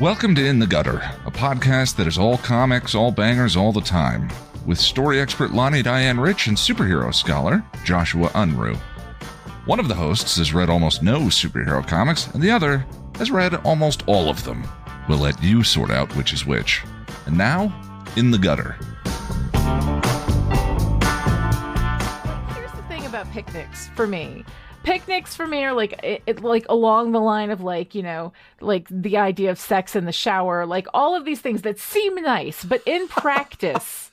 Welcome to In the Gutter, a podcast that is all comics, all bangers, all the time, with story expert Lani Diane Rich and superhero scholar Joshua Unruh. One of the hosts has read almost no superhero comics, and the other has read almost all of them. We'll let you sort out which is which. And now, In the Gutter. Here's the thing about picnics for me. Picnics for me are like like along the line of like, you know, like the idea of sex in the shower, like all of these things that seem nice, but in practice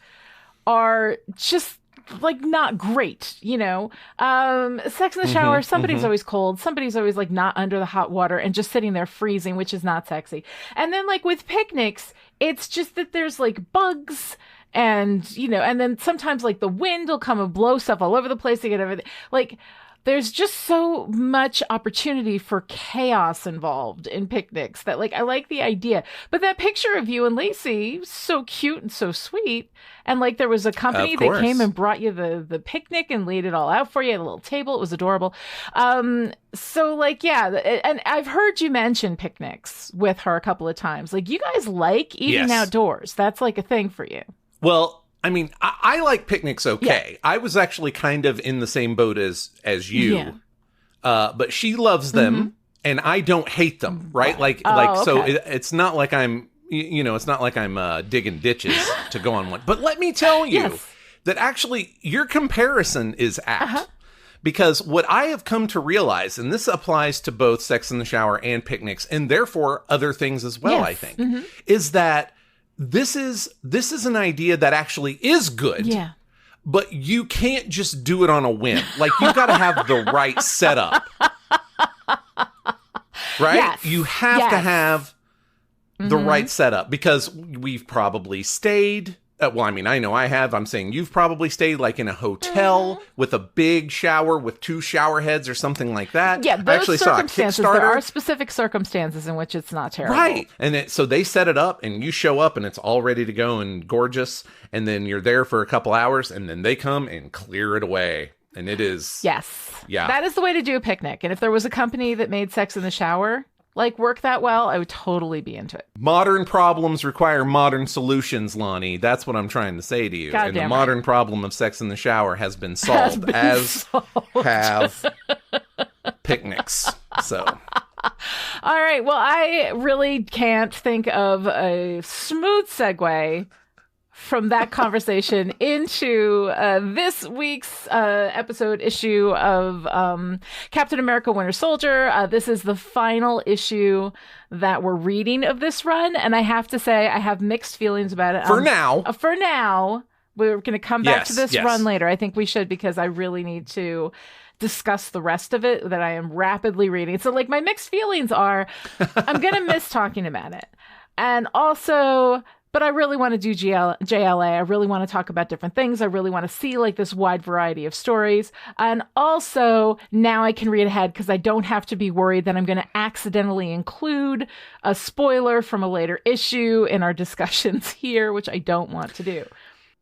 are just like not great, you know. Sex in the shower, somebody's always cold, somebody's always like not under the hot water and just sitting there freezing, which is not sexy. And then like with picnics, it's just that there's like bugs and, you know, and then sometimes like the wind will come and blow stuff all over the place to get everything. Like, there's just so much opportunity for chaos involved in picnics that, like, I like the idea. But that picture of you and Lacey was so cute and so sweet. And, like, there was a company that came and brought you the picnic and laid it all out for you at a little table. It was adorable. So, like, yeah. And I've heard you mention picnics with her a couple of times. Like, you guys like eating outdoors. That's, like, a thing for you. Well, I mean, I like picnics okay. Yeah. I was actually kind of in the same boat as you. Yeah. But she loves them, and I don't hate them, right? Like, so it's not like I'm, you know, it's not like I'm digging ditches to go on one. But let me tell you that actually your comparison is apt. Because what I have come to realize, and this applies to both sex in the shower and picnics, and therefore other things as well, I think, is that this is an idea that actually is good. Yeah. But you can't just do it on a whim. Like, you got to have the right setup. Right? Yes. You have to have the right setup, because we've probably stayed. Well, I mean, I know I have. I'm saying you've probably stayed like in a hotel with a big shower with 2 shower heads or something like that. Yeah, those circumstances, there are specific circumstances in which it's not terrible. Right. And so they set it up and you show up and it's all ready to go and gorgeous. And then you're there for a couple hours and then they come and clear it away. And it is. Yes. Yeah. That is the way to do a picnic. And if there was a company that made sex in the shower like work that well, I would totally be into it. Modern problems require modern solutions, Lani. That's what I'm trying to say to you. And the modern problem of sex in the shower has been solved, have picnics. So. All right. Well, I really can't think of a smooth segue from that conversation into this week's episode issue of Captain America Winter Soldier. This is the final issue that we're reading of this run, and I have to say I have mixed feelings about it. For now. For now. We're going to come back to this run later. I think we should, because I really need to discuss the rest of it that I am rapidly reading. So, like, my mixed feelings are I'm going to miss talking about it. And also, but I really want to do JLA. I really want to talk about different things. I really want to see like this wide variety of stories. And also now I can read ahead because I don't have to be worried that I'm going to accidentally include a spoiler from a later issue in our discussions here, which I don't want to do.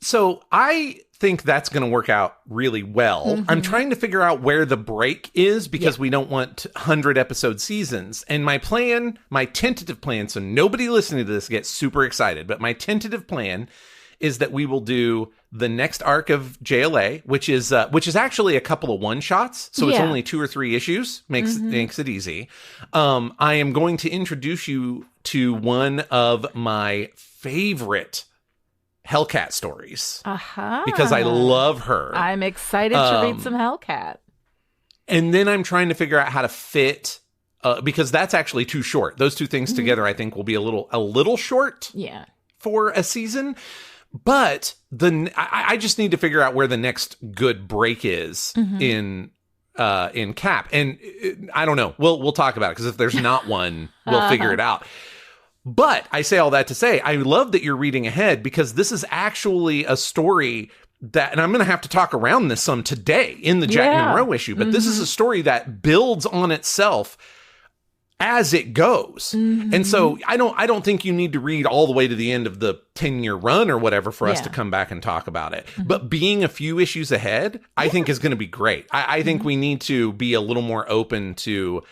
So I think that's going to work out really well. I'm trying to figure out where the break is, because we don't want 100 episode seasons. And my plan, my tentative plan, so nobody listening to this gets super excited, but my tentative plan is that we will do the next arc of JLA, which is actually a couple of one-shots. So it's only 2 or 3 issues, makes it easy. I am going to introduce you to one of my favorite Hellcat stories. Because I love her. I'm excited to read some Hellcat. And then I'm trying to figure out how to fit, because that's actually too short. Those two things together, I think, will be a little short for a season. But I just need to figure out where the next good break is in Cap. And I don't know. We'll talk about it, because if there's not one, we'll figure it out. But I say all that to say, I love that you're reading ahead, because this is actually a story that, and I'm going to have to talk around this some today in the Jack Monroe issue, but this is a story that builds on itself as it goes. And so I don't think you need to read all the way to the end of the 10-year run or whatever for us to come back and talk about it. But being a few issues ahead, I think is going to be great. I think we need to be a little more open to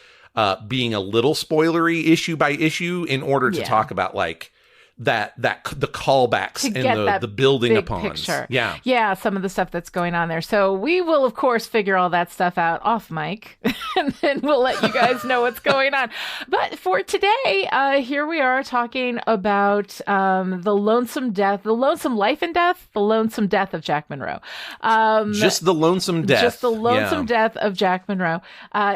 being a little spoilery issue by issue in order to talk about like the callbacks and the building upon picture. Yeah, some of the stuff that's going on there. So we will, of course, figure all that stuff out off mic, and then we'll let you guys know what's going on. But for today, here we are talking about the lonesome life and death, the lonesome death of Jack Monroe. Just the lonesome death. Just the lonesome death of Jack Monroe.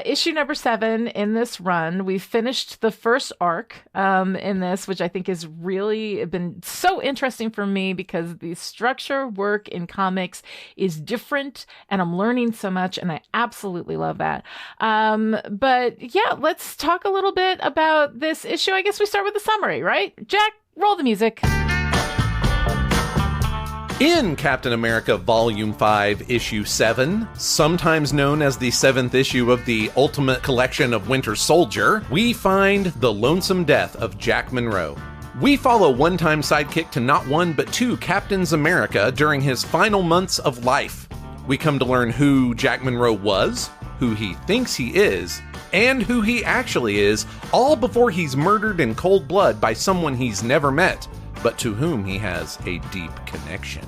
Issue number 7 in this run. We finished the first arc in this, which I think is really been so interesting for me because the structure work in comics is different and I'm learning so much and I absolutely love that. But yeah, let's talk a little bit about this issue. I guess we start with the summary, right? Jack, roll the music. In Captain America Volume 5, Issue 7, sometimes known as the 7th issue of the Ultimate Collection of Winter Soldier, we find the lonesome death of Jack Monroe. We follow one-time sidekick to not one but two Captains America during his final months of life. We come to learn who Jack Monroe was, who he thinks he is, and who he actually is, all before he's murdered in cold blood by someone he's never met, but to whom he has a deep connection.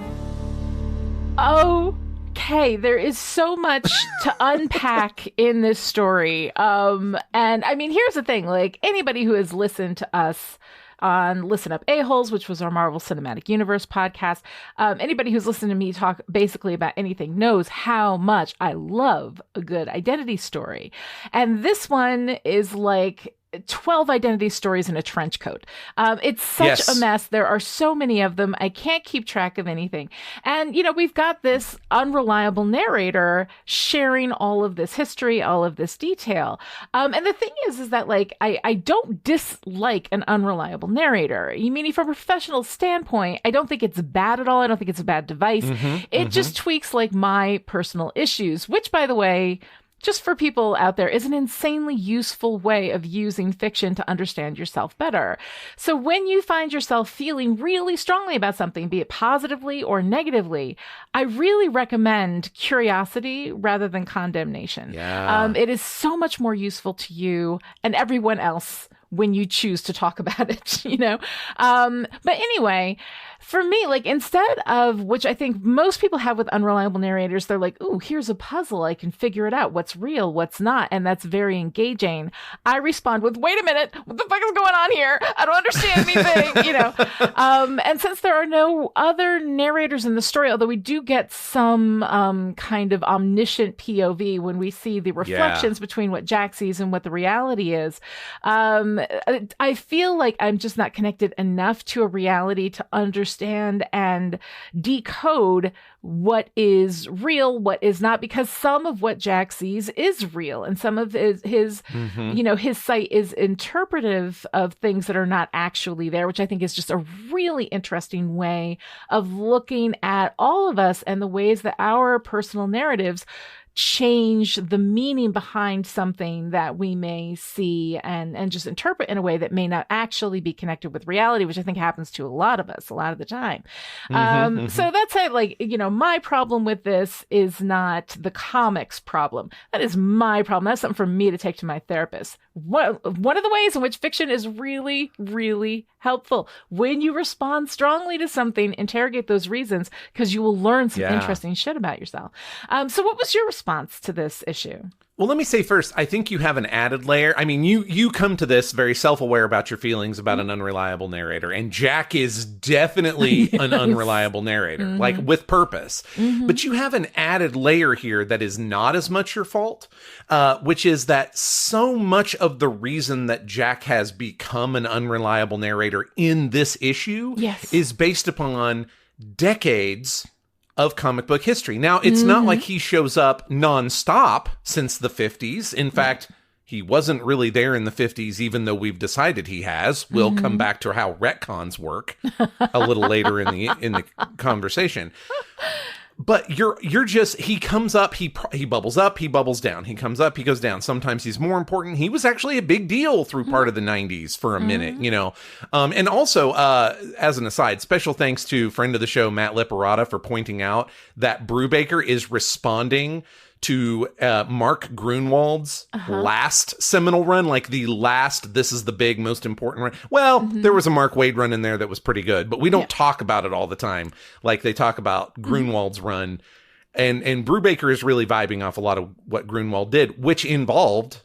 Okay, there is so much to unpack in this story. And I mean, here's the thing, like anybody who has listened to us on Listen Up A-Holes, which was our Marvel Cinematic Universe podcast. Anybody who's listened to me talk basically about anything knows how much I love a good identity story. And this one is like 12 identity stories in a trench coat. It's such a mess. There are so many of them. I can't keep track of anything. And, you know, we've got this unreliable narrator sharing all of this history, all of this detail. And the thing is that, like, I don't dislike an unreliable narrator. You mean, from a professional standpoint, I don't think it's bad at all. I don't think it's a bad device. It just tweaks, like, my personal issues, which, by the way, just for people out there, is an insanely useful way of using fiction to understand yourself better. So when you find yourself feeling really strongly about something, be it positively or negatively, I really recommend curiosity rather than condemnation. It is so much more useful to you and everyone else when you choose to talk about it, you know? But anyway, for me, like, instead of, which I think most people have with unreliable narrators, they're like, ooh, here's a puzzle. I can figure it out. What's real, what's not. And that's very engaging. I respond with, wait a minute, what the fuck is going on here? I don't understand anything, you know? And since there are no other narrators in the story, although we do get some kind of omniscient POV when we see the reflections between what Jack sees and what the reality is, I feel like I'm just not connected enough to a reality to understand and decode what is real, what is not, because some of what Jack sees is real and some of his you know, his sight is interpretive of things that are not actually there, which I think is just a really interesting way of looking at all of us and the ways that our personal narratives change the meaning behind something that we may see and just interpret in a way that may not actually be connected with reality, which I think happens to a lot of us a lot of the time. So that's how, like, you know, my problem with this is not the comics problem. That is my problem. That's something for me to take to my therapist. One of the ways in which fiction is really, really helpful. When you respond strongly to something, interrogate those reasons, because you will learn some interesting shit about yourself. So what was your response to this issue? Well, let me say first, I think you have an added layer. I mean, you come to this very self-aware about your feelings about an unreliable narrator, and Jack is definitely an unreliable narrator, like with purpose. But you have an added layer here that is not as much your fault, which is that so much of the reason that Jack has become an unreliable narrator in this issue is based upon decades of comic book history. Now, it's not like he shows up nonstop since the 50s. In fact, he wasn't really there in the 50s, even though we've decided he has. We'll come back to how retcons work a little later in the conversation. But you're just, he comes up, he bubbles up, he bubbles down. He comes up, he goes down. Sometimes he's more important. He was actually a big deal through part of the 90s for a minute, you know. And also, as an aside, special thanks to friend of the show, Matt Liparata, for pointing out that Brubaker is responding to Mark Grunwald's last seminal run, like the last, this is the big, most important run. Well, there was a Mark Waid run in there that was pretty good, but we don't talk about it all the time. Like they talk about Grunwald's run. And Brubaker is really vibing off a lot of what Grunwald did, which involved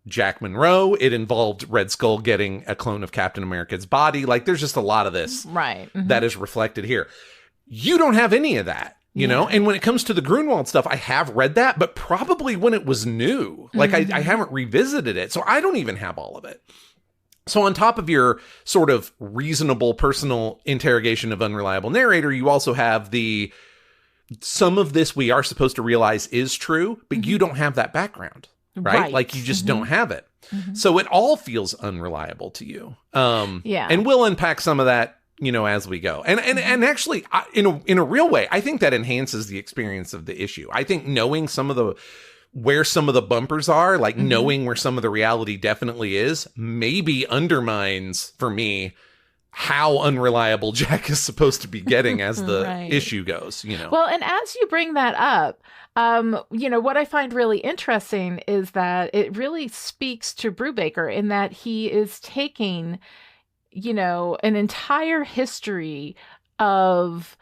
Jack Monroe. It involved Red Skull getting a clone of Captain America's body. Like there's just a lot of this that is reflected here. You don't have any of that, you know? And when it comes to the Grunwald stuff, I have read that, but probably when it was new. Like I haven't revisited it, so I don't even have all of it. So on top of your sort of reasonable personal interrogation of unreliable narrator, you also have some of this we are supposed to realize is true, but you don't have that background, right? Like you just don't have it. So it all feels unreliable to you. And we'll unpack some of that, you know, as we go. And actually, in a real way, I think that enhances the experience of the issue. I think knowing where some of the bumpers are, like knowing where some of the reality definitely is, maybe undermines, for me, how unreliable Jack is supposed to be getting as the issue goes, you know. Well, and as you bring that up, you know, what I find really interesting is that it really speaks to Brubaker in that he is taking, you know, an entire history of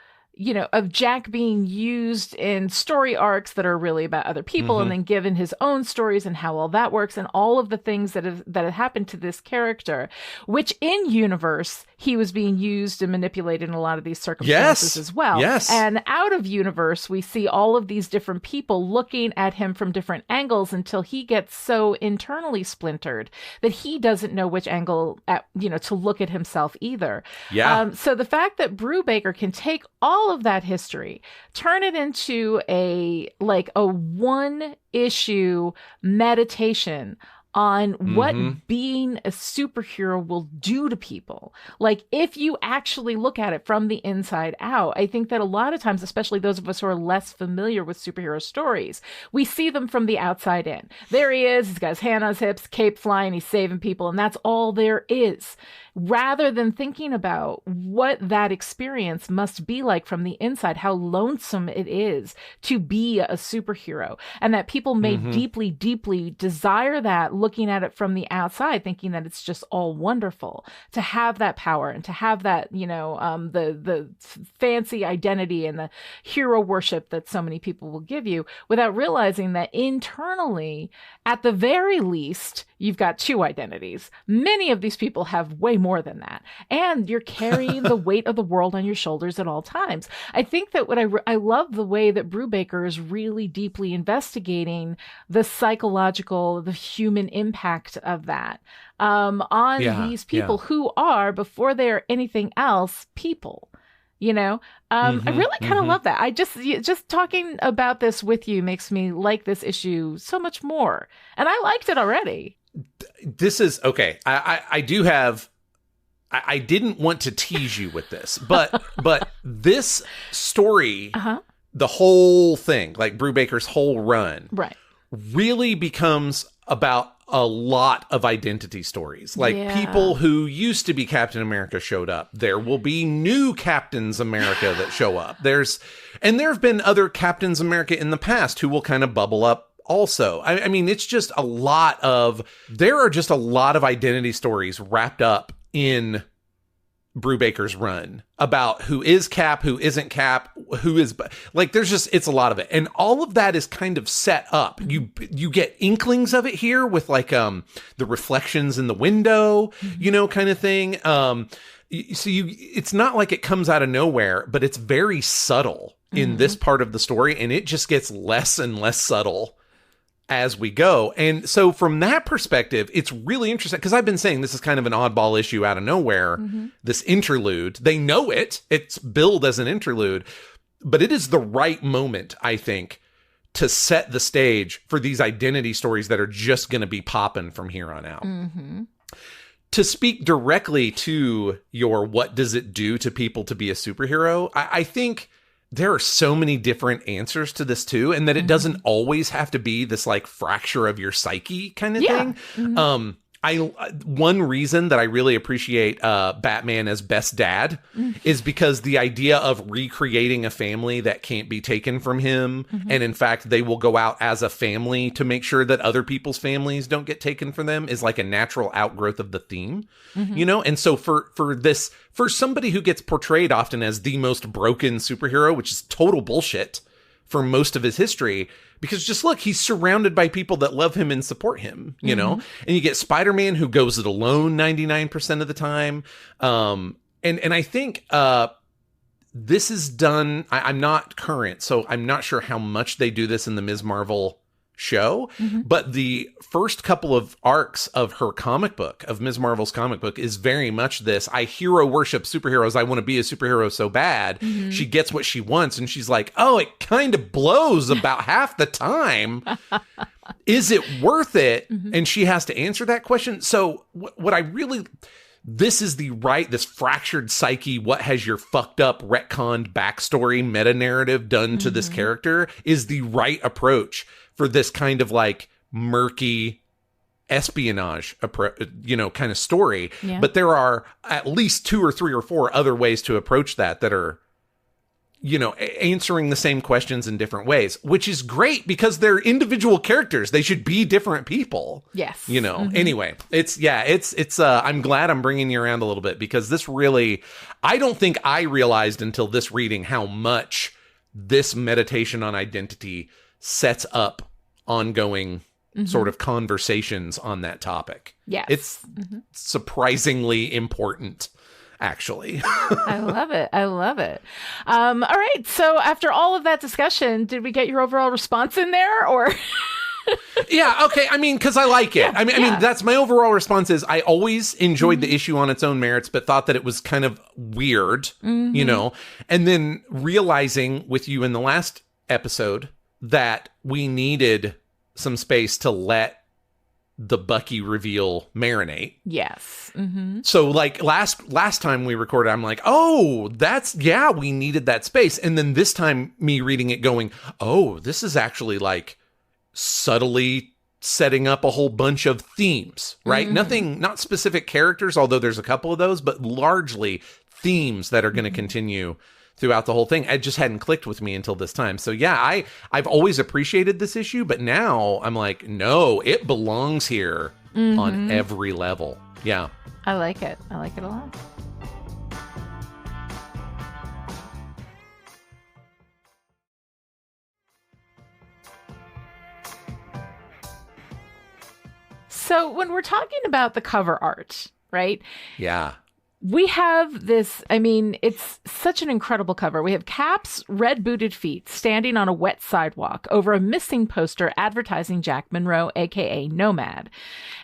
Jack being used in story arcs that are really about other people and then given his own stories and how all that works and all of the things that have happened to this character, which in universe, he was being used and manipulated in a lot of these circumstances as well. Yes. And out of universe, we see all of these different people looking at him from different angles until he gets so internally splintered that he doesn't know which angle to look at himself either. Yeah. So the fact that Brubaker can take all of that history, turn it into a one issue meditation on what being a superhero will do to people. Like, if you actually look at it from the inside out, I think that a lot of times, especially those of us who are less familiar with superhero stories, we see them from the outside in. There he is, he's got his hand on his hips, cape flying, he's saving people, and that's all there is. Rather than thinking about what that experience must be like from the inside, how lonesome it is to be a superhero, and that people may deeply, deeply desire that, looking at it from the outside, thinking that it's just all wonderful to have that power and to have that, the fancy identity and the hero worship that so many people will give you, without realizing that internally, at the very least, you've got two identities. Many of these people have way more than that. And you're carrying the weight of the world on your shoulders at all times. I think that what I love the way that Brubaker is really deeply investigating the psychological, the human impact of that on these people who are, before they're anything else, people. I really kind of love that. I just talking about this with you makes me like this issue so much more. And I liked it already. This is okay. I do have, I didn't want to tease you with this, but this story, the whole thing, like Brubaker's whole run, really becomes about a lot of identity stories. Like people who used to be Captain America showed up. There will be new Captains America that show up. And there have been other Captains America in the past who will kind of bubble up also. I mean, it's just there are just a lot of identity stories wrapped up in Brubaker's run about who is Cap, who isn't Cap, who is, like, it's a lot of it. And all of that is kind of set up. You get inklings of it here with like, the reflections in the window, kind of thing. It's not like it comes out of nowhere, but it's very subtle in this part of the story. And it just gets less and less subtle as we go. And so from that perspective, it's really interesting, because I've been saying this is kind of an oddball issue out of nowhere, this interlude. They know it's billed as an interlude, but it is the right moment, I think, to set the stage for these identity stories that are just going to be popping from here on out. To speak directly to your what does it do to people to be a superhero, I think there are so many different answers to this too, and that it doesn't always have to be this like fracture of your psyche kind of thing. one reason that I really appreciate Batman as best dad is because the idea of recreating a family that can't be taken from him, and in fact they will go out as a family to make sure that other people's families don't get taken from them, is like a natural outgrowth of the theme, you know. And so for somebody who gets portrayed often as the most broken superhero, which is total bullshit for most of his history, because just look, he's surrounded by people that love him and support him, you know? And you get Spider-Man, who goes it alone 99% of the time. And I think this is done, I'm not current, so I'm not sure how much they do this in the Ms. Marvel show, but the first couple of arcs of her comic book, of Ms. Marvel's comic book, is very much this: I hero worship superheroes, I want to be a superhero so bad. She gets what she wants, and she's like, oh, it kind of blows about half the time. Is it worth it? And she has to answer that question. So what I really... This is this fractured psyche, what has your fucked up, retconned backstory meta-narrative done to this character, is the right approach for this kind of like murky espionage, kind of story. Yeah. But there are at least 2 or 3 or 4 other ways to approach that are, answering the same questions in different ways, which is great because they're individual characters. They should be different people. Yes. Anyway, it's I'm glad I'm bringing you around a little bit, because this really, I don't think I realized until this reading how much this meditation on identity sets up ongoing sort of conversations on that topic. Yes. It's surprisingly important, actually. I love it. All right. So after all of that discussion, did we get your overall response in there, or? Yeah. Okay. I mean, because I like it. Yeah, I mean, that's my overall response. Is I always enjoyed the issue on its own merits, but thought that it was kind of weird, and then realizing with you in the last episode that we needed some space to let the Bucky reveal marinate. Yes. So like last time we recorded, I'm like, oh, we needed that space. And then this time me reading it going, oh, this is actually like subtly setting up a whole bunch of themes, right? Not specific characters, although there's a couple of those, but largely themes that are going to continue throughout the whole thing. It just hadn't clicked with me until this time. So yeah, I've always appreciated this issue, but now I'm like, no, it belongs here on every level. Yeah. I like it a lot. So when we're talking about the cover art, right? Yeah. We have this, I mean, it's such an incredible cover. We have Cap's red-booted feet standing on a wet sidewalk over a missing poster advertising Jack Monroe, a.k.a. Nomad.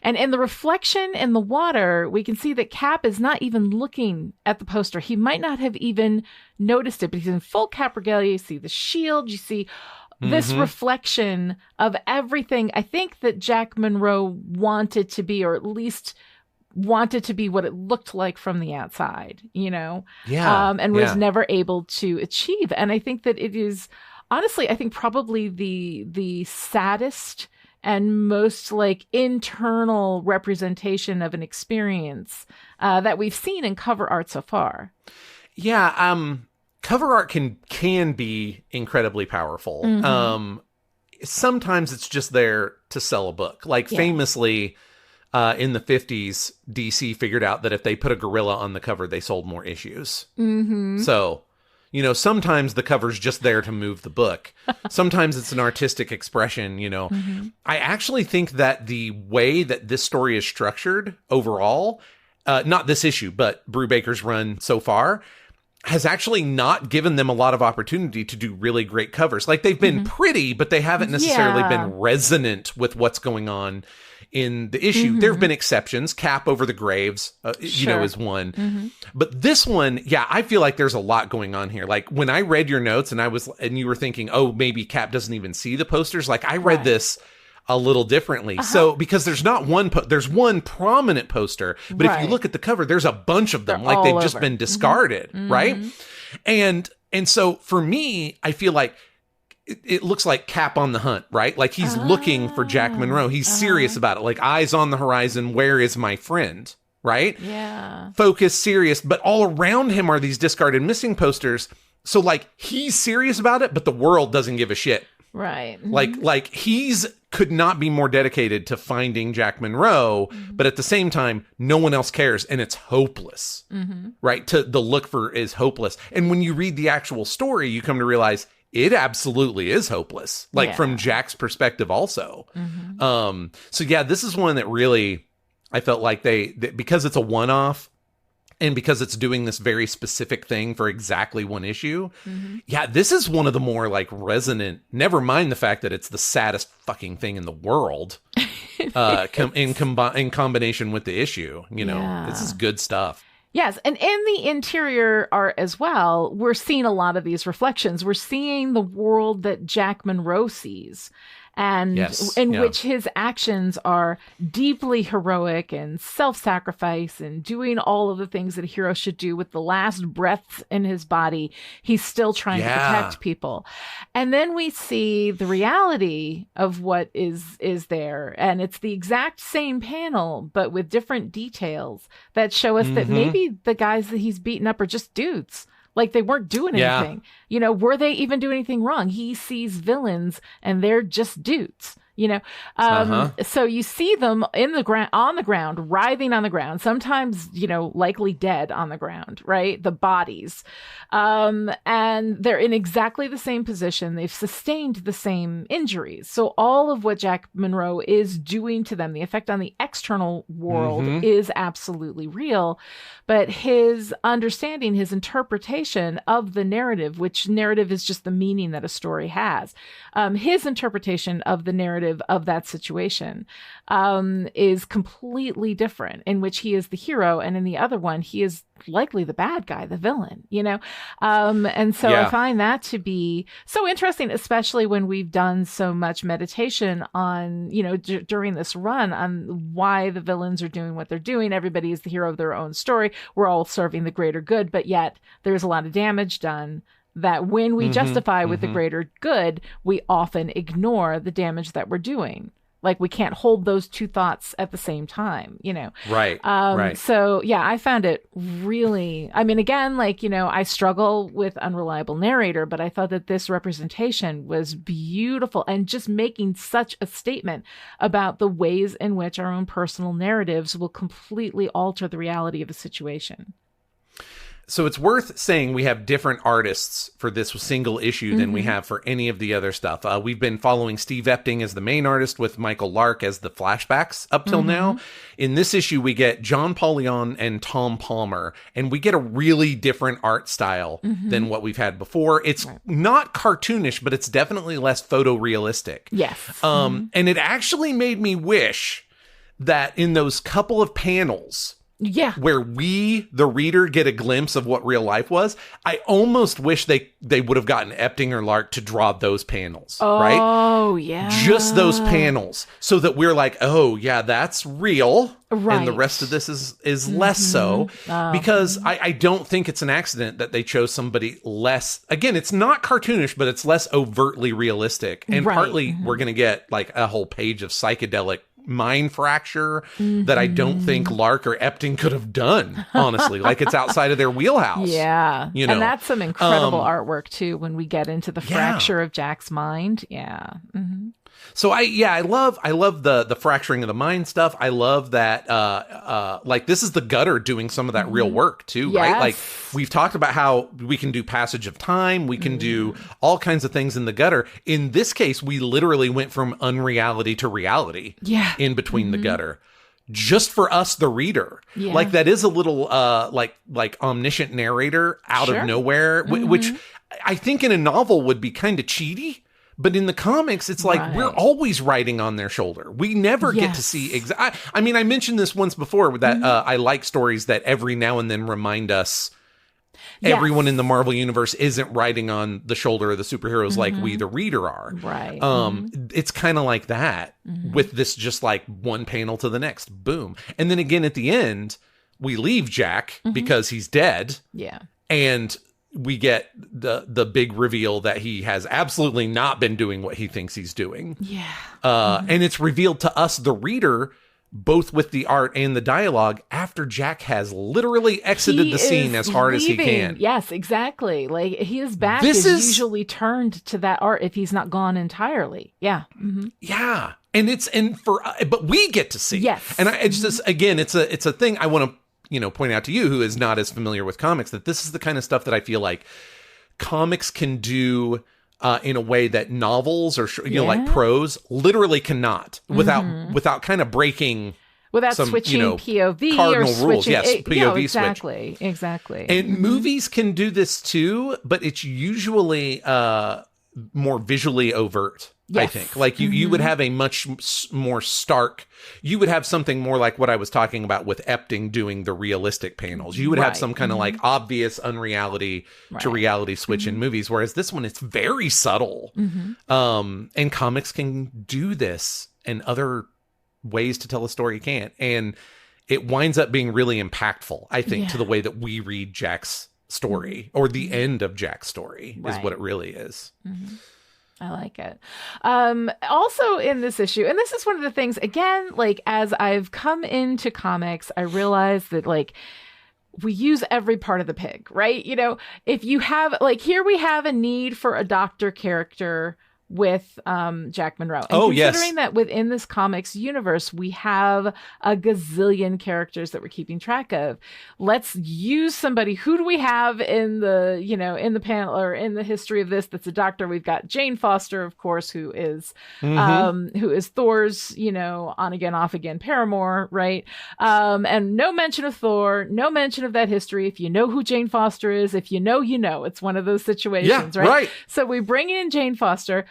And in the reflection in the water, we can see that Cap is not even looking at the poster. He might not have even noticed it, but he's in full Cap regalia. You see the shield, you see this reflection of everything I think that Jack Monroe wanted to be, or at least wanted to be what it looked like from the outside, and was never able to achieve. And I think that it is, honestly, I think probably the saddest and most like internal representation of an experience that we've seen in cover art so far. Yeah, cover art can be incredibly powerful. Sometimes it's just there to sell a book. Like famously, in the 50s, DC figured out that if they put a gorilla on the cover, they sold more issues. So, sometimes the cover's just there to move the book. Sometimes it's an artistic expression, I actually think that the way that this story is structured overall, not this issue, but Brubaker's run so far, has actually not given them a lot of opportunity to do really great covers. Like, they've been pretty, but they haven't necessarily been resonant with what's going on in the issue. There have been exceptions. Cap Over the Graves, is one. But this one, I feel like there's a lot going on here. Like, when I read your notes and you were thinking, oh, maybe Cap doesn't even see the posters. Like, I read this a little differently. So, because there's not there's one prominent poster, but if you look at the cover, there's a bunch of them. Like, they've just been discarded, right? And so for me, I feel like it looks like Cap on the hunt, right? Like he's looking for Jack Monroe. He's serious about it. Like eyes on the horizon. Where is my friend? Right? Yeah. Focus, serious. But all around him are these discarded missing posters. So like he's serious about it, but the world doesn't give a shit. Right. Like he's could not be more dedicated to finding Jack Monroe, but at the same time, no one else cares, and it's hopeless. Right? The look for is hopeless. And when you read the actual story, you come to realize it absolutely is hopeless. Like from Jack's perspective also. So yeah, this is one that really I felt like they because it's a one-off. And because it's doing this very specific thing for exactly one issue, yeah, this is one of the more like resonant, never mind the fact that it's the saddest fucking thing in the world in combination with the issue. You know, this is good stuff. Yes, and in the interior art as well, we're seeing a lot of these reflections. We're seeing the world that Jack Monroe sees. And which his actions are deeply heroic and self-sacrifice and doing all of the things that a hero should do with the last breath in his body. He's still trying to protect people. And then we see the reality of what is there. And it's the exact same panel, but with different details that show us that maybe the guys that he's beaten up are just dudes. Like they weren't doing anything. You know, were they even doing anything wrong? He sees villains and they're just dudes. You know, so you see them on the ground, writhing on the ground, sometimes, you know, likely dead on the ground, right? The bodies. And they're in exactly the same position. They've sustained the same injuries. So all of what Jack Monroe is doing to them, the effect on the external world is absolutely real. But his understanding, his interpretation of the narrative, which narrative is just the meaning that a story has, his interpretation of the narrative of that situation is completely different, in which he is the hero, and in the other one he is likely the bad guy, the villain, you know. And so I find that to be so interesting, especially when we've done so much meditation on, you know, during this run on why the villains are doing what they're doing. Everybody is the hero of their own story. We're all serving the greater good, but yet there's a lot of damage done that when we justify with the greater good, we often ignore the damage that we're doing. Like we can't hold those two thoughts at the same time, you know? Right. So yeah, I found it really, I mean, again, like, you know, I struggle with unreliable narrator, but I thought that this representation was beautiful and just making such a statement about the ways in which our own personal narratives will completely alter the reality of a situation. So it's worth saying we have different artists for this single issue than we have for any of the other stuff. We've been following Steve Epting as the main artist with Michael Lark as the flashbacks up till now. In this issue, we get John Paulion and Tom Palmer, and we get a really different art style than what we've had before. It's not cartoonish, but it's definitely less photorealistic. Yes. And it actually made me wish that in those couple of panels where we, the reader, get a glimpse of what real life was, I almost wish they would have gotten Epting or Lark to draw those panels, right? Oh, yeah. Just those panels, so that we're like, oh, yeah, that's real. Right. And the rest of this is less so, because I don't think it's an accident that they chose somebody less. Again, it's not cartoonish, but it's less overtly realistic. And partly we're going to get like a whole page of psychedelic mind fracture that I don't think Lark or Epting could have done, honestly. Like it's outside of their wheelhouse. Yeah. You know? And that's some incredible artwork too, when we get into the fracture of Jack's mind. Yeah. So I love the fracturing of the mind stuff. I love that like this is the gutter doing some of that real work too, right? Like we've talked about how we can do passage of time, we can do all kinds of things in the gutter. In this case, we literally went from unreality to reality in between the gutter. Just for us, the reader. Like that is a little like omniscient narrator out of nowhere, which I think in a novel would be kind of cheaty. But in the comics, it's like we're always riding on their shoulder. We never get to see I mean, I mentioned this once before that I like stories that every now and then remind us everyone in the Marvel universe isn't riding on the shoulder of the superheroes like we, the reader, are. Right. It's kind of like that with this, just like one panel to the next. Boom. And then again at the end, we leave Jack because he's dead. Yeah. And we get the big reveal that he has absolutely not been doing what he thinks he's doing. Yeah. And it's revealed to us, the reader, both with the art and the dialogue, after Jack has literally exited the scene as hard as he can. Yes, exactly. Like, his back is usually turned to that art if he's not gone entirely. Yeah. Mm-hmm. Yeah. But we get to see. Yes. And it's just, again, it's a thing I want to, point out to you, who is not as familiar with comics, that this is the kind of stuff that I feel like comics can do in a way that novels or like prose literally cannot, without kind of breaking, without switching POV cardinal or rules. Yes, POV exactly, switch. Exactly. And movies can do this too, but it's usually more visually overt. Yes. I think like you would have a much more stark, you would have something more like what I was talking about with Epting doing the realistic panels. You would have some kind of like obvious unreality to reality switch in movies. Whereas this one, it's very subtle. And comics can do this and other ways to tell a story can't. And it winds up being really impactful, I think, to the way that we read Jack's story, or the end of Jack's story is what it really is. I like it. Also in this issue, and this is one of the things, again, like as I've come into comics, I realize that like we use every part of the pig, right? If you have, like, here we have a need for a doctor character with Jack Monroe. And considering that within this comics universe, we have a gazillion characters that we're keeping track of. Let's use somebody. Who do we have in the, in the panel or in the history of this that's a doctor? We've got Jane Foster, of course, who is Thor's, on again, off again paramour, right? And no mention of Thor, no mention of that history. If you know who Jane Foster is, if you know, it's one of those situations, right? So we bring in Jane Foster.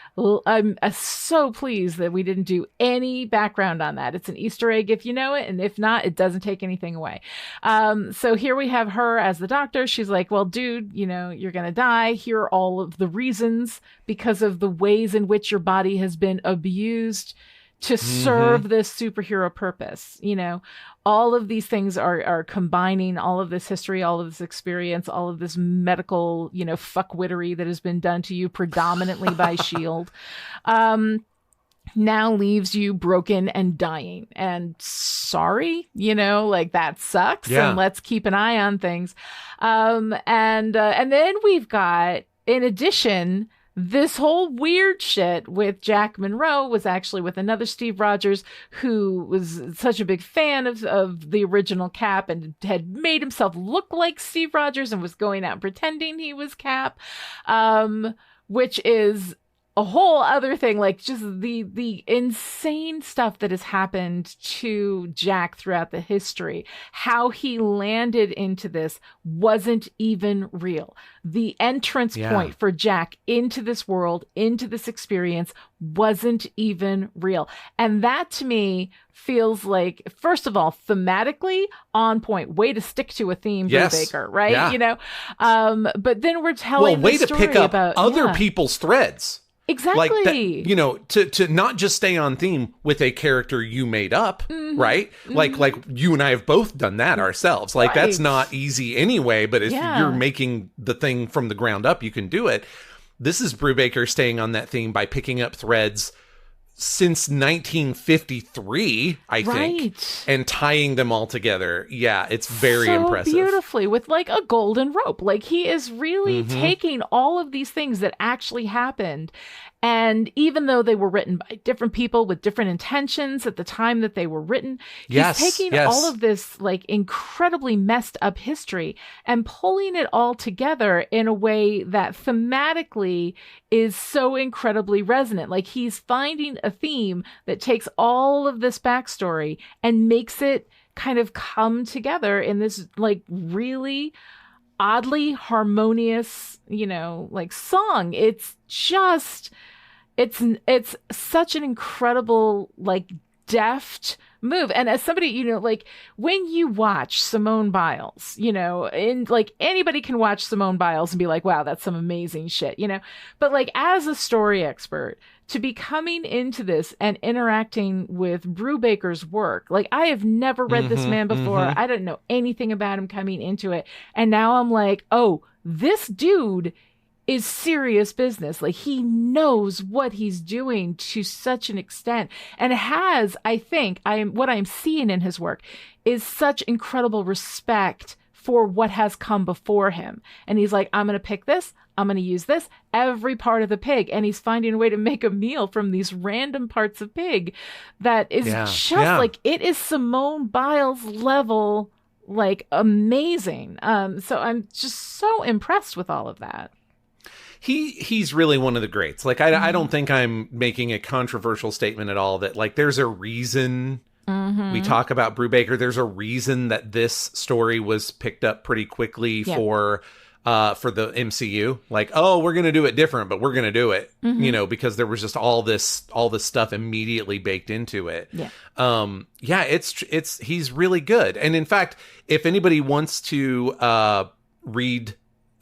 I'm so pleased that we didn't do any background on that. It's an Easter egg if you know it, and if not, it doesn't take anything away. So here we have her as the doctor. She's like, well, dude, you're going to die. Here are all of the reasons because of the ways in which your body has been abused to serve this superhero purpose. All of these things are combining all of this history, all of this experience, all of this medical, fuckwittery that has been done to you predominantly by S.H.I.E.L.D. Now leaves you broken and dying. And sorry, like that sucks. Yeah. And let's keep an eye on things. And then we've got, in addition, this whole weird shit with Jack Monroe was actually with another Steve Rogers, who was such a big fan of the original Cap and had made himself look like Steve Rogers and was going out pretending he was Cap, which is a whole other thing, like just the insane stuff that has happened to Jack throughout the history. How he landed into this wasn't even real. The entrance point for Jack into this world, into this experience, wasn't even real. And that to me feels like, first of all, thematically on point. Way to stick to a theme, Brubaker, right? Yeah. But then we're telling way to pick up about other people's threads. Exactly. Like that, to not just stay on theme with a character you made up, right? Like you and I have both done that ourselves. Like that's not easy anyway, but if you're making the thing from the ground up, you can do it. This is Brubaker staying on that theme by picking up threads since 1953, I think, and tying them all together. Yeah, it's very impressive. Beautifully, with like a golden rope. Like he is really taking all of these things that actually happened. And even though they were written by different people with different intentions at the time that they were written, he's taking all of this like incredibly messed up history and pulling it all together in a way that thematically is so incredibly resonant. Like he's finding a theme that takes all of this backstory and makes it kind of come together in this like really oddly harmonious, like song. It's just, it's such an incredible, like deft move. And as somebody, you know, like when you watch Simone Biles, you know, and like anybody can watch Simone Biles and be like, wow, that's some amazing shit, you know, but like as a story expert, to be coming into this and interacting with Brubaker's work, like I have never read this man before. I don't know anything about him coming into it. And now I'm like, oh, this dude is serious business. Like he knows what he's doing to such an extent, and has, I think, what I'm seeing in his work is such incredible respect for what has come before him. And he's like, I'm going to pick this. I'm going to use this, every part of the pig. And he's finding a way to make a meal from these random parts of pig that is like, it is Simone Biles level, like amazing. So I'm just so impressed with all of that. He's really one of the greats. Like, I don't think I'm making a controversial statement at all that like, there's a reason we talk about Brubaker. There's a reason that this story was picked up pretty quickly for the MCU. Like, oh, we're going to do it different, but we're going to do it, you know, because there was just all this stuff immediately baked into it. He's really good. And in fact, if anybody wants to read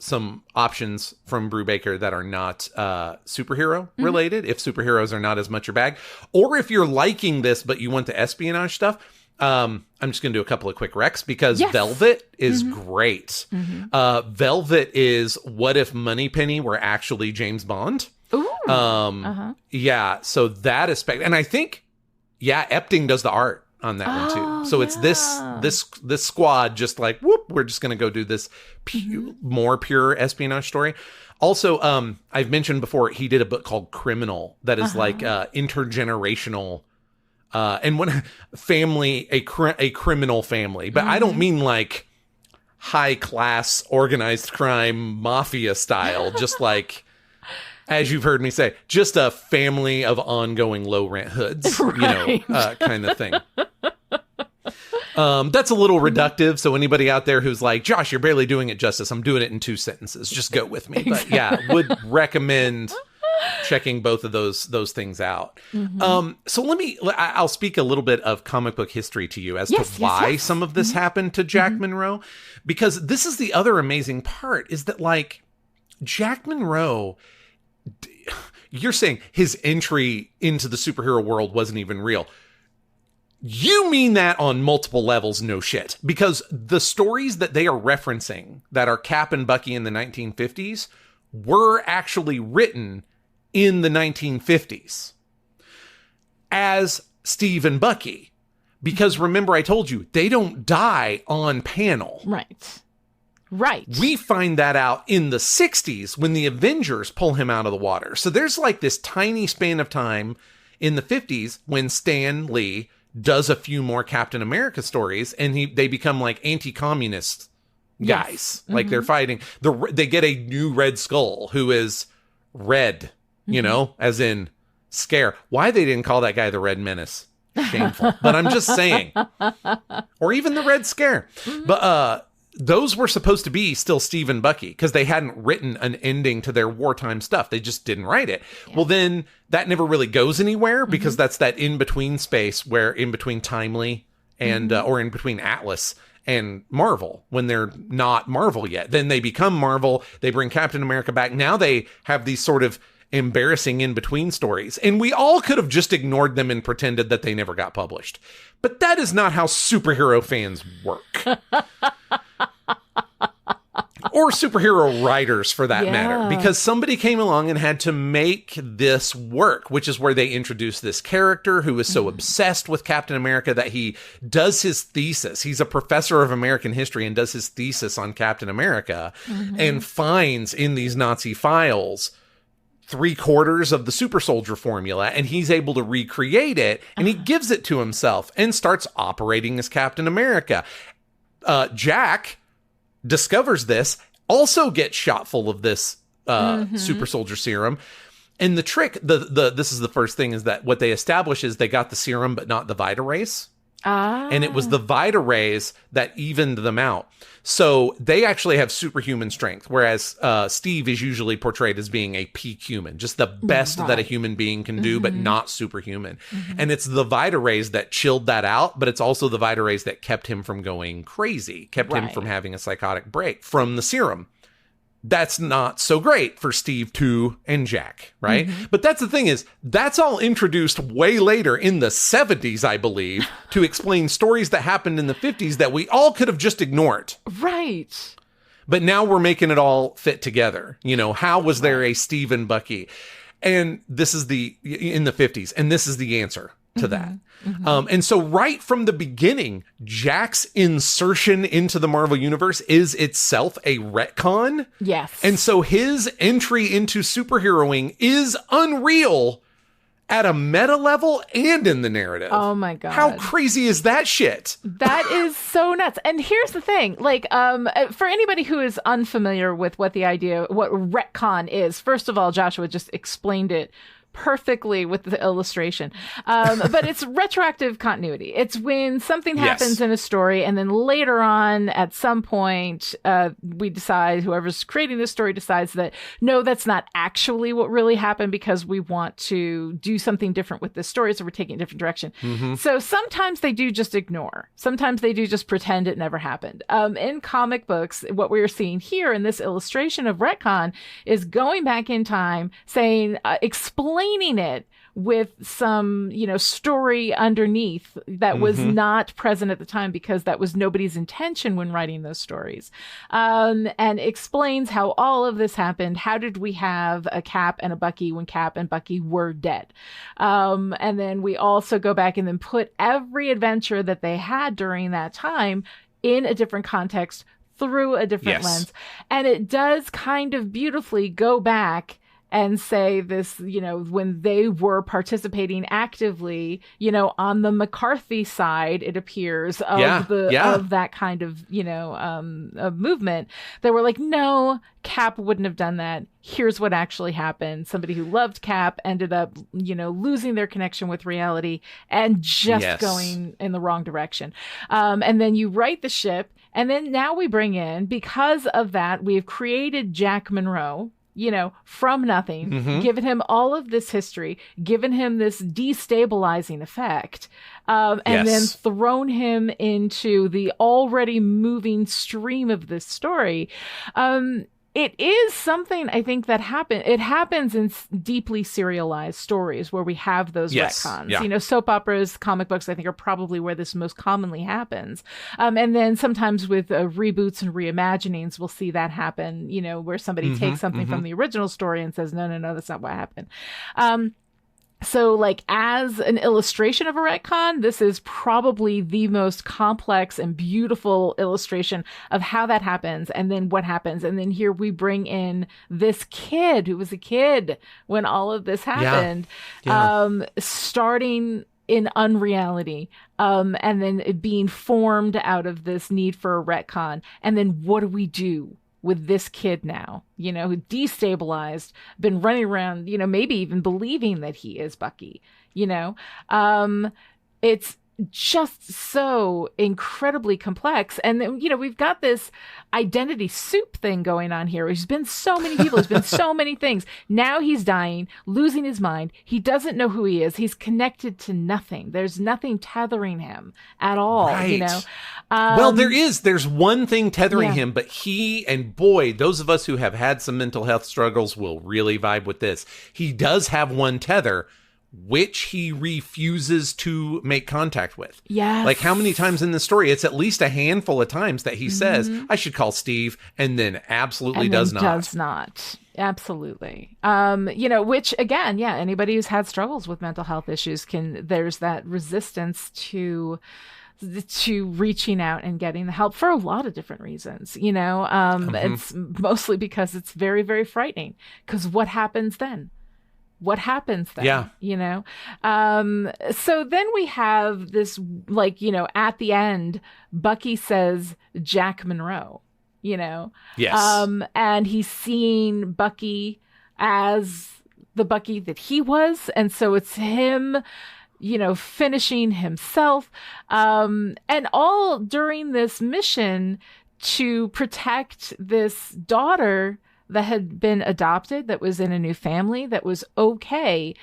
some options from Brubaker that are not superhero related, if superheroes are not as much your bag, or if you're liking this but you want the espionage stuff, I'm just going to do a couple of quick recs because Velvet is great. Velvet is what if Moneypenny were actually James Bond. Yeah, so that is and I think Epting does the art on that one too. So it's this squad just like, whoop, we're just going to go do this more pure espionage story. Also, I've mentioned before, he did a book called Criminal that is like intergenerational and one family, a criminal family. But I don't mean like high class organized crime mafia style, just like, as you've heard me say, just a family of ongoing low rent hoods, you know, kind of thing. That's a little reductive. So anybody out there who's like, Josh, you're barely doing it justice. I'm doing it in 2 sentences. Just go with me. But would recommend checking both of those things out. So I'll speak a little bit of comic book history to you as to why some of this happened to Jack Monroe, because this is the other amazing part is that like Jack Monroe, you're saying his entry into the superhero world wasn't even real. You mean that on multiple levels, no shit. Because the stories that they are referencing that are Cap and Bucky in the 1950s were actually written in the 1950s as Steve and Bucky. Because remember, I told you, they don't die on panel. Right. We find that out in the 60s when the Avengers pull him out of the water. So there's like this tiny span of time in the 50s when Stan Lee does a few more Captain America stories and they become like anti-communist guys. Like they're fighting. They get a new Red Skull who is red, you know, as in scare. Why they didn't call that guy the Red Menace? Shameful. But I'm just saying. Or even the Red Scare. But those were supposed to be still Steve and Bucky because they hadn't written an ending to their wartime stuff. They just didn't write it. Well, then that never really goes anywhere because that's that in-between space where in between Timely and or in between Atlas and Marvel when they're not Marvel yet. Then they become Marvel. They bring Captain America back. Now they have these sort of embarrassing in-between stories. And we all could have just ignored them and pretended that they never got published. But that is not how superhero fans work. Or superhero writers, for that matter, because somebody came along and had to make this work, which is where they introduced this character who is so obsessed with Captain America that he does his thesis. He's a professor of American history and does his thesis on Captain America and finds in these Nazi files 3/4 of the super soldier formula, and he's able to recreate it, and he gives it to himself and starts operating as Captain America. Jack discovers this, also gets shot full of this super soldier serum. And the trick, this is the first thing, is that what they establish is they got the serum but not the Vita race. And it was the Vita rays that evened them out. So they actually have superhuman strength, whereas Steve is usually portrayed as being a peak human, just the best that a human being can do, but not superhuman. And it's the Vita rays that chilled that out, but it's also the Vita rays that kept him from going crazy, kept him from having a psychotic break from the serum. That's not so great for Steve 2 and Jack, right? But that's the thing is, that's all introduced way later in the 70s, I believe, to explain stories that happened in the 50s that we all could have just ignored. Right. But now we're making it all fit together. You know, how was there a Steve and Bucky? And this is in the 50s, and this is the answer to that. And so right from the beginning, Jack's insertion into the Marvel Universe is itself a retcon. Yes. And so his entry into superheroing is unreal at a meta level and in the narrative. Oh my God. How crazy is that shit? That is so nuts. And here's the thing, like, for anybody who is unfamiliar with what retcon is, first of all, Joshua just explained it perfectly with the illustration. But it's retroactive continuity. It's when something happens in a story, and then later on, at some point, we decide, whoever's creating this story decides that, no, that's not actually what really happened, because we want to do something different with this story, so we're taking a different direction. So sometimes they do just ignore. Sometimes they do just pretend it never happened. In comic books, what we're seeing here in this illustration of retcon is going back in time, saying, explaining it with some, story underneath that was not present at the time, because that was nobody's intention when writing those stories. And explains how all of this happened. How did we have a Cap and a Bucky when Cap and Bucky were dead? And then we also go back and then put every adventure that they had during that time in a different context through a different lens. And it does kind of beautifully go back and say this, when they were participating actively, on the McCarthy side, it appears, of that kind of, of movement, they were like, no, Cap wouldn't have done that. Here's what actually happened. Somebody who loved Cap ended up, losing their connection with reality and just going in the wrong direction. And then you right the ship. And then now we bring in, because of that, we've created Jack Monroe, from nothing, given him all of this history, given him this destabilizing effect, and then thrown him into the already moving stream of this story. It is something, I think, that it happens in deeply serialized stories where we have those retcons. Yeah. Soap operas, comic books, I think, are probably where this most commonly happens. And then sometimes with reboots and reimaginings, we'll see that happen, where somebody takes something from the original story and says, no, that's not what happened. So, like, as an illustration of a retcon, this is probably the most complex and beautiful illustration of how that happens and then what happens. And then here we bring in this kid who was a kid when all of this happened, starting in unreality, and then being formed out of this need for a retcon. And then what do we do with this kid now, who destabilized, been running around, maybe even believing that he is Bucky, it's just so incredibly complex. And then, we've got this identity soup thing going on here. There's been so many people, there's been so many things. Now he's dying, losing his mind. He doesn't know who he is. He's connected to nothing. There's nothing tethering him at all, right. Well, there's one thing tethering him, but and boy, those of us who have had some mental health struggles will really vibe with this. He does have one tether, which he refuses to make contact with. Yes. Like, how many times in the story? It's at least a handful of times that he says, I should call Steve, and then absolutely does not. Does not. Absolutely. Which, again, anybody who's had struggles with mental health issues there's that resistance to reaching out and getting the help for a lot of different reasons. It's mostly because it's very, very frightening, because what happens then? What happens then? So then we have this, at the end, Bucky says Jack Monroe, and he's seeing Bucky as the Bucky that he was. And so it's him finishing himself. And all during this mission to protect this daughter that had been adopted, that was in a new family, that was okay.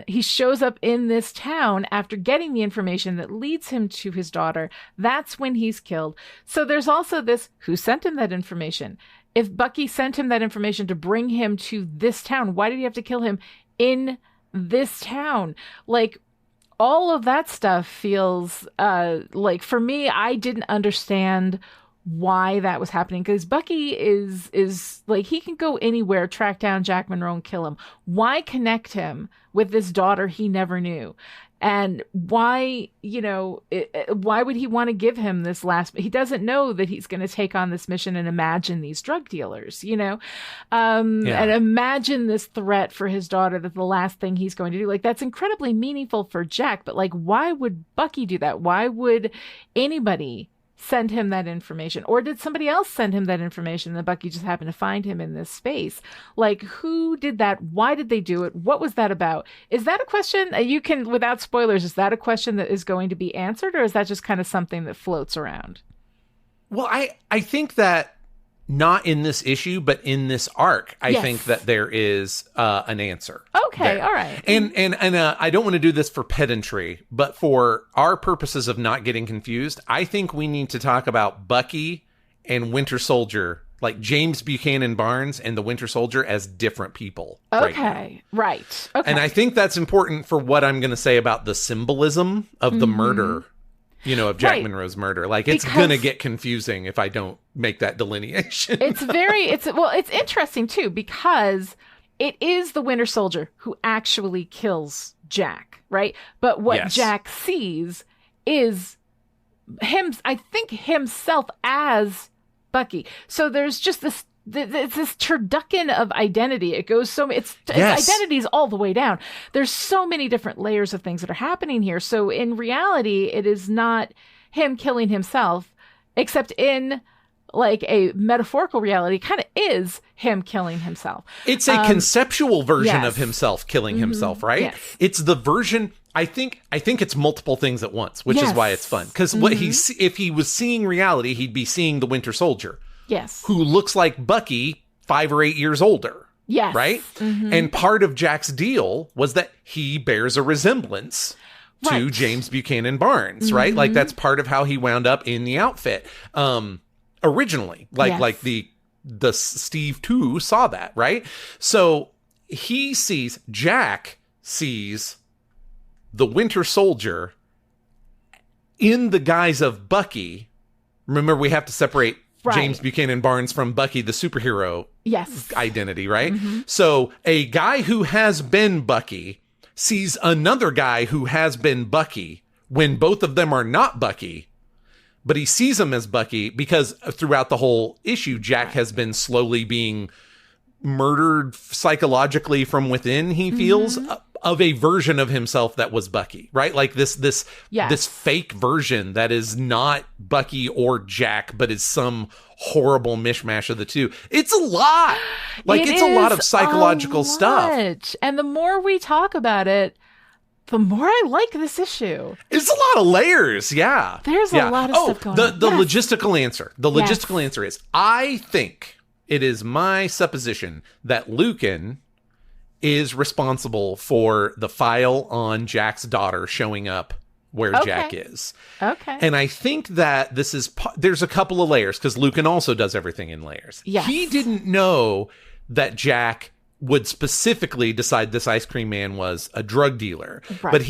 He shows up in this town after getting the information that leads him to his daughter. That's when he's killed. So there's also this, who sent him that information? If Bucky sent him that information to bring him to this town, why did he have to kill him in this town? Like, all of that stuff feels like, for me, I didn't understand why that was happening, because Bucky is like, he can go anywhere, track down Jack Monroe and kill him. Why connect him with this daughter he never knew? And why, why would he want to give him this he doesn't know that he's going to take on this mission and imagine these drug dealers, and imagine this threat for his daughter, that the last thing he's going to do. Like, that's incredibly meaningful for Jack, but like, why would Bucky do that? Why would anybody send him that information? Or did somebody else send him that information and Bucky just happened to find him in this space? Like, who did that? Why did they do it? What was that about? Is that a question you can, without spoilers, is that a question that is going to be answered, or is that just kind of something that floats around? Well, I think that not in this issue, but in this arc, I think that there is an answer. Okay, there. All right. And I don't want to do this for pedantry, but for our purposes of not getting confused, I think we need to talk about Bucky and Winter Soldier, like James Buchanan Barnes and the Winter Soldier, as different people. Okay, right. Okay. And I think that's important for what I'm going to say about the symbolism of the murder, of Jack Monroe's murder. Like, it's going to get confusing if I don't make that delineation. It's interesting too, because it is the Winter Soldier who actually kills Jack, right? But what Jack sees is him, I think, himself as Bucky. So there's just this, it's this turducken of identity. It goes it's identities all the way down. There's so many different layers of things that are happening here. So in reality, it is not him killing himself, except in like a metaphorical reality, kind of is him killing himself. It's a conceptual version of himself killing himself, right? Yes. It's the version. I think it's multiple things at once, which is why it's fun. Because if he was seeing reality, he'd be seeing the Winter Soldier. Yes. Who looks like Bucky 5 or 8 years older. Yes. Right? Mm-hmm. And part of Jack's deal was that he bears a resemblance to James Buchanan Barnes, right? Like, that's part of how he wound up in the outfit. Originally, like the Steve 2 saw that, right? So Jack sees the Winter Soldier in the guise of Bucky. Remember, we have to separate James Buchanan Barnes from Bucky, the superhero identity, right? Mm-hmm. So a guy who has been Bucky sees another guy who has been Bucky when both of them are not Bucky, but he sees him as Bucky because throughout the whole issue, Jack has been slowly being murdered psychologically from within, he feels, of a version of himself that was Bucky, right? Like this fake version that is not Bucky or Jack, but is some horrible mishmash of the two. It's a lot. Like, it's a lot of psychological stuff. And the more we talk about it, the more I like this issue. It's a lot of layers, yeah. There's a lot of stuff going on. The logistical answer. The logistical answer is, I think it is my supposition that Lucan is responsible for the file on Jack's daughter showing up where Jack is. Okay. And I think that there's a couple of layers, because Lucan also does everything in layers. Yes. He didn't know that Jack would specifically decide this ice cream man was a drug dealer. Right. But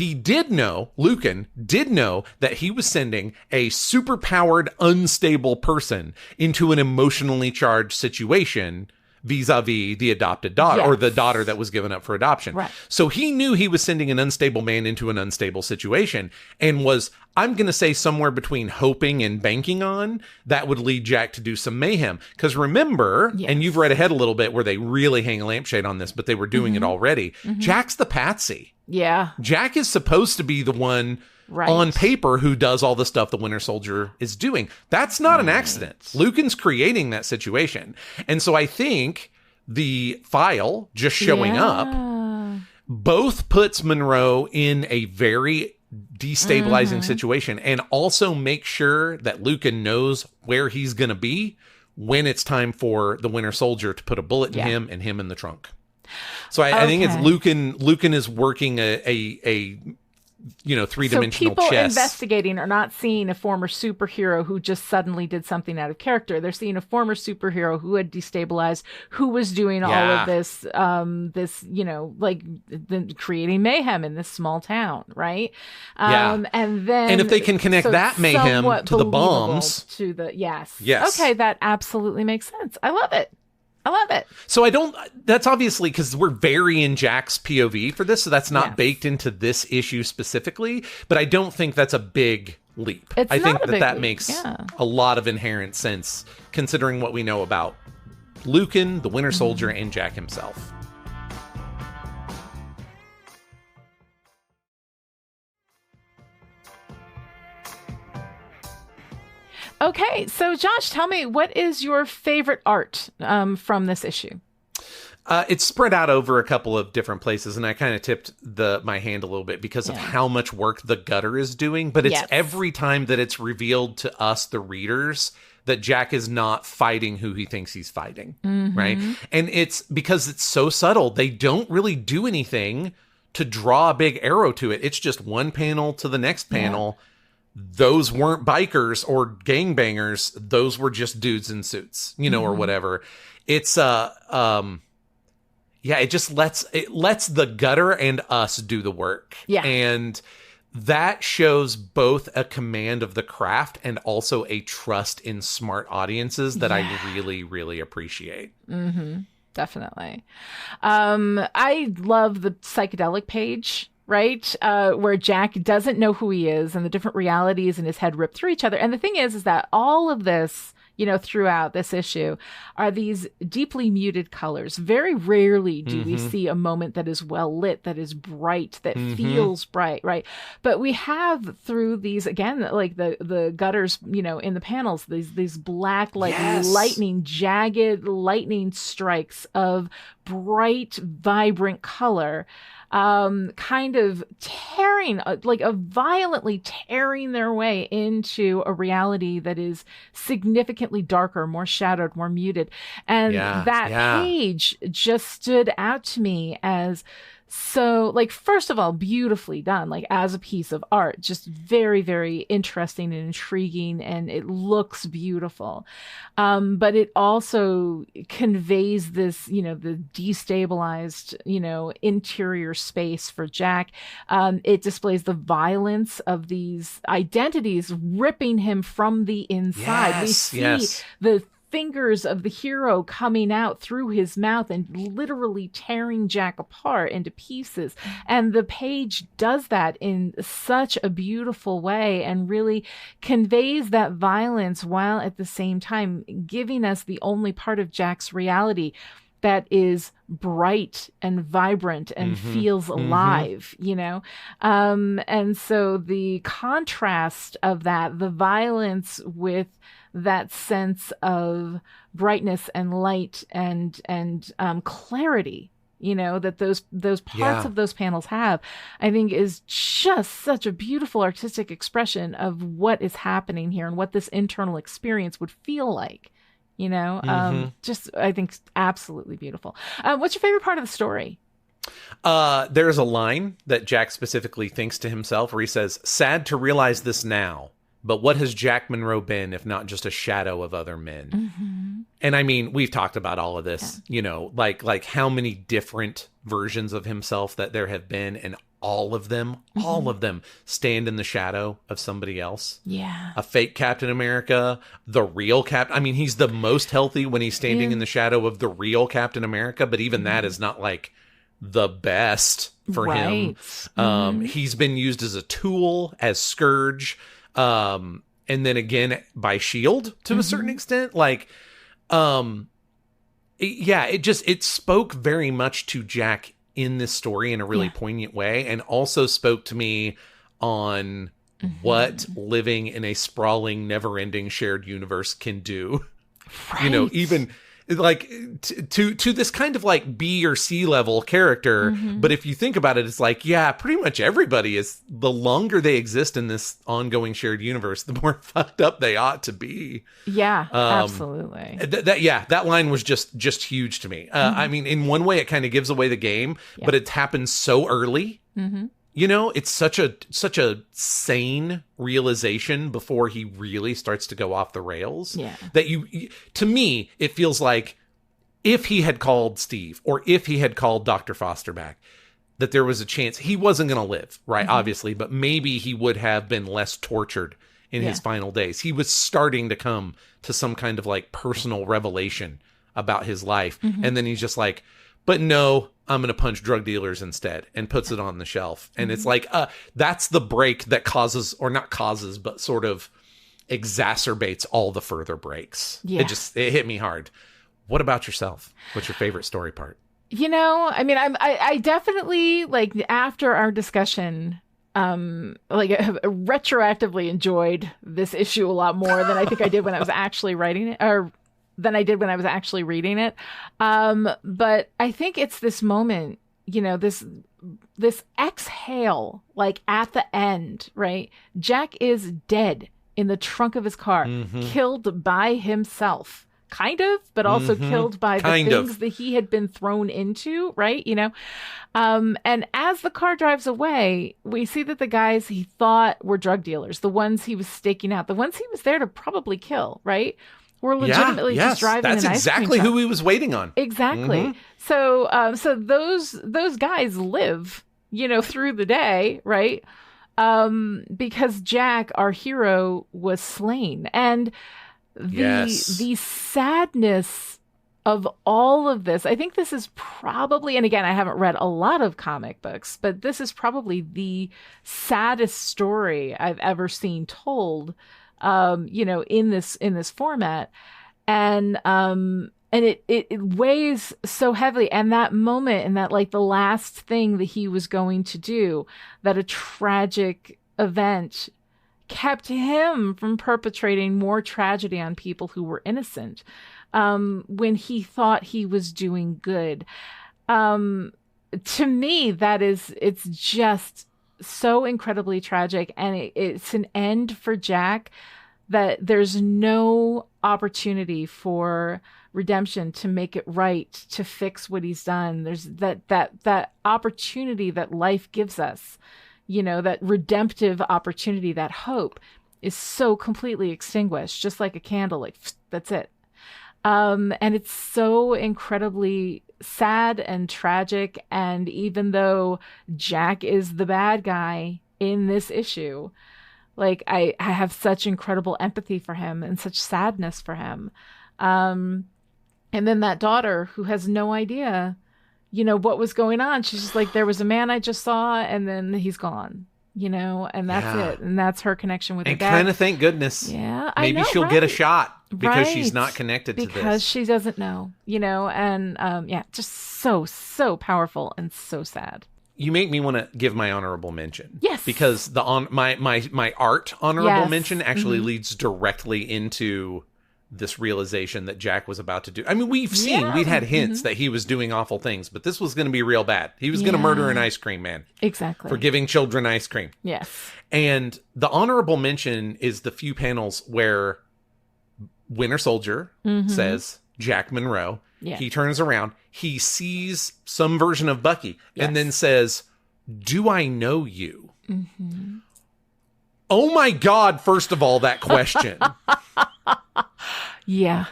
Lucan did know that he was sending a superpowered, unstable person into an emotionally charged situation vis-a-vis the adopted daughter, or the daughter that was given up for adoption. Right. So he knew he was sending an unstable man into an unstable situation, and was, I'm going to say, somewhere between hoping and banking on that would lead Jack to do some mayhem. Because remember, and you've read ahead a little bit where they really hang a lampshade on this, but they were doing it already. Jack's the patsy. Yeah. Jack is supposed to be the one on paper who does all the stuff the Winter Soldier is doing. That's not an accident. Lucan's creating that situation. And so I think the file just showing up, both puts Monroe in a very destabilizing situation, and also make sure that Lucan knows where he's going to be when it's time for the Winter Soldier to put a bullet in him and him in the trunk. So I think it's Lucan is working a three-dimensional chess. So people chess. investigating are not seeing a former superhero who just suddenly did something out of character. They're seeing a former superhero who had destabilized, who was doing all of this, creating mayhem in this small town, right? And if they can connect that mayhem to the bombs, yes. Okay, that absolutely makes sense. I love it. So that's obviously because we're very in Jack's POV for this, so that's not baked into this issue specifically, but I don't think that's a big leap. I think that makes a lot of inherent sense considering what we know about Lucan, the Winter Soldier, and Jack himself. Okay, so Josh, tell me, what is your favorite art from this issue? It's spread out over a couple of different places, and I kind of tipped my hand a little bit because of how much work the Gutter is doing. But it's every time that it's revealed to us, the readers, that Jack is not fighting who he thinks he's fighting, right? And it's because it's so subtle. They don't really do anything to draw a big arrow to it. It's just one panel to the next panel. Those weren't bikers or gangbangers. Those were just dudes in suits, or whatever. It's it just lets the Gutter and us do the work. Yeah. And that shows both a command of the craft and also a trust in smart audiences that I really, really appreciate. Definitely. I love the psychedelic page, right? Where Jack doesn't know who he is and the different realities in his head rip through each other. And the thing is that all of this, throughout this issue are these deeply muted colors. Very rarely do we see a moment that is well lit, that is bright, that feels bright, right? But we have through these, again, like the Gutters, in the panels, these black, lightning, jagged lightning strikes of bright, vibrant color, kind of violently tearing their way into a reality that is significantly darker, more shadowed, more muted. And that page just stood out to me as so, first of all, beautifully done, as a piece of art, just very, very interesting and intriguing, and it looks beautiful. But it also conveys this, the destabilized, interior space for Jack. It displays the violence of these identities ripping him from the inside. We see the fingers of the hero coming out through his mouth and literally tearing Jack apart into pieces. And the page does that in such a beautiful way and really conveys that violence while at the same time giving us the only part of Jack's reality that is bright and vibrant and feels alive, and so the contrast of that, the violence with that sense of brightness and light and clarity, that those parts of those panels have, I think is just such a beautiful artistic expression of what is happening here and what this internal experience would feel like. Just, I think, absolutely beautiful. What's your favorite part of the story? There's a line that Jack specifically thinks to himself where he says, "Sad to realize this now, but what has Jack Monroe been if not just a shadow of other men?" And I mean, we've talked about all of this, like how many different versions of himself that there have been, and all of them stand in the shadow of somebody else. Yeah. A fake Captain America, the real Captain. I mean, he's the most healthy when he's standing in the shadow of the real Captain America, but even that is not the best for him. He's been used as a tool, as Scourge, and then again by S.H.I.E.L.D. to a certain extent. It spoke very much to Jack in this story in a really poignant way, and also spoke to me on what living in a sprawling, never-ending shared universe can do. Right. like to this kind of like B or C level character. But if you think about it, it's like, yeah, pretty much everybody is, the longer they exist in this ongoing shared universe, the more fucked up they ought to be. Yeah, absolutely. That line was just huge to me. I mean, in one way it kind of gives away the game, but it happens so early. You know, it's such a sane realization before he really starts to go off the rails. Yeah. That to me, it feels like if he had called Steve or if he had called Dr. Foster back, that there was a chance he wasn't going to live, right? Obviously, but maybe he would have been less tortured in his final days. He was starting to come to some kind of like personal revelation about his life. And then he's just like, but no, I'm going to punch drug dealers instead, and puts it on the shelf. And it's like, that's the break that causes, or not causes, but sort of exacerbates all the further breaks. Yeah. It hit me hard. What about yourself? What's your favorite story part? You know, I mean, I definitely, like, after our discussion, like, retroactively enjoyed this issue a lot more than I think I did when I was actually writing it, or than I did when I was actually reading it. But I think it's this moment, you know, this exhale, like at the end, right? Jack is dead in the trunk of his car, killed by himself, kind of, but also killed by the things that he had been thrown into, right? You know? And as the car drives away, we see that the guys he thought were drug dealers, the ones he was staking out, the ones he was there to probably kill, right? We're legitimately just driving an ice cream truck. That's exactly who he was waiting on. Exactly. So those guys live, you know, through the day, right? Because Jack, our hero, was slain. And the sadness of all of this, I think this is probably, and again, I haven't read a lot of comic books, but this is probably the saddest story I've ever seen told, you know, in this format. And it weighs so heavily. And that moment, and that, like, the last thing that he was going to do, that a tragic event kept him from perpetrating more tragedy on people who were innocent, when he thought he was doing good. To me, it's just so incredibly tragic, and it's an end for Jack, that there's no opportunity for redemption, to make it right, to fix what he's done. There's that opportunity that life gives us, you know, that redemptive opportunity, that hope, is so completely extinguished, just like a candle, like, that's it. And it's so incredibly sad and tragic. And even though Jack is the bad guy in this issue, like, I have such incredible empathy for him and such sadness for him. And then that daughter who has no idea, you know, what was going on. She's just like, there was a man I just saw, and then he's gone, you know, and that's it. And that's her connection with her dad. And kind of, thank goodness. Yeah. Maybe she'll get a shot because she's not connected to this. Because she doesn't know, you know, and just so powerful and so sad. You make me want to give my honorable mention. Yes. Because my art honorable mention actually leads directly into this realization that Jack was about to do. I mean, we'd had hints that he was doing awful things, but this was going to be real bad. He was going to murder an ice cream man. Exactly. For giving children ice cream. Yes. And the honorable mention is the few panels where Winter Soldier says, Jack Monroe. Yeah. He turns around. He sees some version of Bucky and then says, "Do I know you?" Oh my God, first of all, that question. Yeah.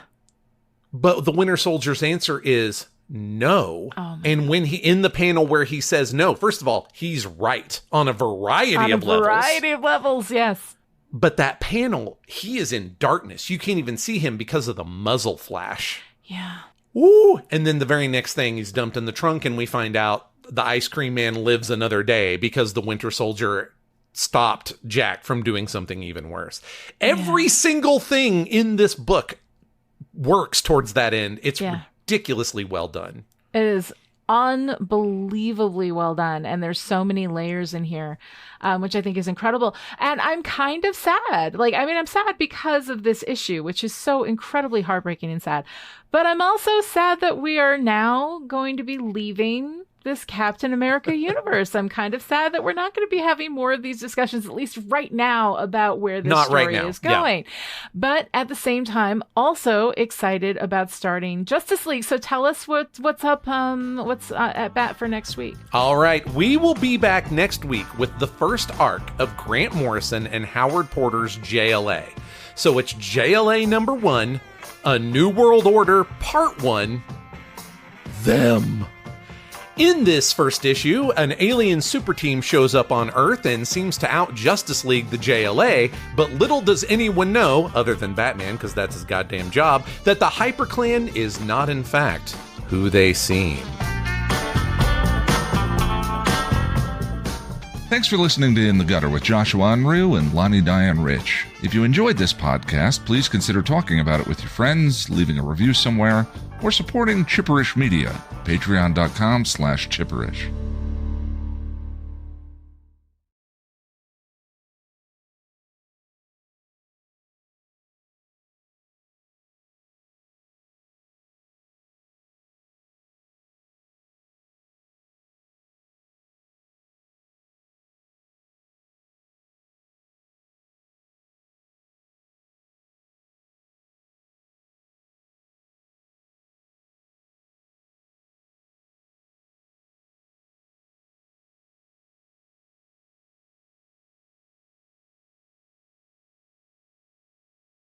But the Winter Soldier's answer is no. Oh, and when he, in the panel where he says no, first of all, he's right on a variety of levels. Variety of levels, yes. But that panel, he is in darkness. You can't even see him because of the muzzle flash. Yeah. Woo! And then the very next thing, he's dumped in the trunk, and we find out the ice cream man lives another day because the Winter Soldier stopped Jack from doing something even worse. Every single thing in this book works towards that end. It's ridiculously well done. It is unbelievably well done. And there's so many layers in here, which I think is incredible. And I'm kind of sad. I'm sad because of this issue, which is so incredibly heartbreaking and sad. But I'm also sad that we are now going to be leaving this Captain America universe. I'm kind of sad that we're not going to be having more of these discussions, at least right now, about where this story is going. Yeah. But at the same time, also excited about starting Justice League. So tell us what's up, what's at bat for next week. All right. We will be back next week with the first arc of Grant Morrison and Howard Porter's JLA. So it's JLA number 1, A New World Order Part 1, Them. In this first issue, an alien super team shows up on Earth and seems to out Justice League the JLA, but little does anyone know, other than Batman, because that's his goddamn job, that the HyperClan is not in fact who they seem. Thanks for listening to In the Gutter with Joshua Unruh and Lani Diane Rich. If you enjoyed this podcast, please consider talking about it with your friends, leaving a review somewhere, or supporting Chipperish Media, patreon.com/Chipperish.